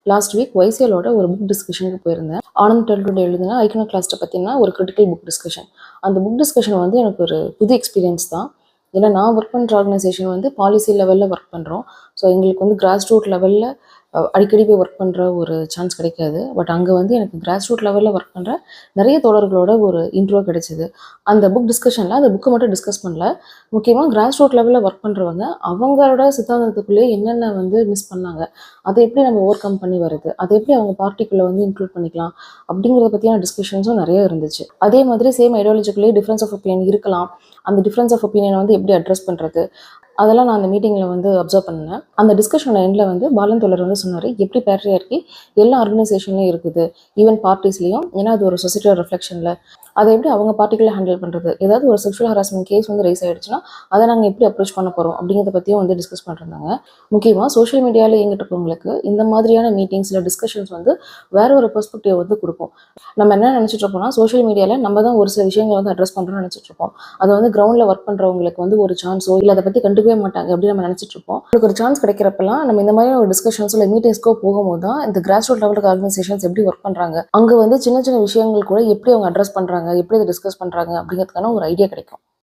Last week YCLோட ஒரு book டிஸ்கஷனுக்கு போயிருந்தேன். ஆனந்த் டெல்டுடே எழுதின ஐக்கனோகிளாஸ்ட்டை பற்றின ஒரு கிரிட்டிக்கல் புக் டிஸ்கஷன். அந்த புக் டிஸ்கஷன் வந்து எனக்கு ஒரு புது எக்ஸ்பீரியன்ஸ் தான். ஏன்னா நான் ஒர்க் பண்ணுற ஆர்கனைசேஷன் வந்து பாலிசி லெவலில் ஒர்க் பண்ணுறோம். ஸோ எங்களுக்கு வந்து கிராஸ் ரூட் லெவலில் அடிக்கடி போய் ஒர்க் பண்ணுற ஒரு சான்ஸ் கிடைக்காது. பட் அங்கே வந்து எனக்கு கிராஸ் ரூட் லெவலில் ஒர்க் பண்ணுற நிறைய தோழர்களோட ஒரு இன்ட்ரோ கிடைச்சிது. அந்த புக் டிஸ்கஷனில் அந்த புக்கை மட்டும் டிஸ்கஸ் பண்ணல. முக்கியமாக கிராஸ் ரூட் லெவலில் ஒர்க் பண்ணுறவங்க அவங்களோட சித்தாந்தத்துக்குள்ளேயே என்னென்ன வந்து மிஸ் பண்ணாங்க, அதை எப்படி நம்ம ஓவர் கம் பண்ணி வருது, அதை எப்படி அவங்க பார்ட்டிக்குள்ளே வந்து இன்க்ளூட் பண்ணிக்கலாம் அப்படிங்கிறத பற்றியான டிஸ்கஷன்ஸும் நிறைய இருந்துச்சு. அதே மாதிரி சேம் ஐடியாலஜிக்குள்ளேயே டிஃப்ரென்ஸ் ஆஃப் ஒப்பீனியன் இருக்கலாம். அந்த டிஃப்ரென்ஸ் ஆஃப் ஒப்பீனியனை வந்து எப்படி அட்ரஸ் பண்ணுறது, அதெல்லாம் நான் அந்த மீட்டிங்கில் வந்து அப்சர்வ் பண்ணேன். அந்த டிஸ்கஷனோட எண்டில் வந்து பாலன் தோழர் வந்து சொன்னார், எப்படி பேட்ரியார்கி எல்லா ஆர்கனைசேஷன்லையும் இருக்குது, ஈவன் பார்ட்டிஸ்லையும். ஏன்னா அது ஒரு சொசைட்டியோட ரிஃப்ளெக்ஷனில் அதை எப்படி அவங்க பார்ட்டிக்குள்ளே ஹேண்டில் பண்ணுறது, ஏதாவது ஒரு செக்ஷுவல் ஹராஸ்மெண்ட் கேஸ் வந்து ரைஸ் ஆகிடுச்சுன்னா அதை நாங்கள் எப்படி அப்ரோச் பண்ண போகிறோம் அப்படிங்கிறத பற்றியும் வந்து டிஸ்கஸ் பண்ணிருந்தாங்க. முக்கியமாக சோஷியல் மீடியாவில் இயங்கிட்டு இருக்கவங்களுக்கு இந்த மாதிரியான மீட்டிங்ஸில் டிஸ்கஷன்ஸ் வந்து வேற ஒரு பெர்ஸ்பெக்டிவ் வந்து கொடுப்போம். நம்ம என்ன நினச்சிட்டு இருப்போம்னா, சோஷியல் மீடியாவில் நம்ம தான் ஒரு சில விஷயங்களை வந்து அட்ரஸ் பண்ணுறோம்னு நினச்சிட்டு இருப்போம். அதை வந்து கிரவுண்டில் ஒர்க் பண்ணுறவங்களுக்கு வந்து ஒரு சான்ஸோ இல்லை அதை பற்றி கண்டுக்கவே மாட்டாங்க அப்படின்னு நம்ம நினச்சிட்டு இருப்போம். உங்களுக்கு ஒரு சான்ஸ் கிடைக்கிறப்பெல்லாம் நம்ம இந்த மாதிரி ஒரு டிஸ்கஷன்ஸோ இல்லை மீட்டிங்ஸ்க்கோ போகும்போது தான் இந்த கிராஸ் ரூட் லெவலுக்கு ஆர்கனைசேஷன்ஸ் எப்படி ஒர்க் பண்ணுறாங்க, அங்கே வந்து சின்ன சின்ன விஷயங்கள் கூட எப்படி அவங்க அட்ரஸ் பண்ணுறாங்க, எப்படி அதை டிஸ்கஸ் பண்ணுறாங்க அப்படிங்கிறதுக்கான ஒரு ஐடியா கிடைக்கும்.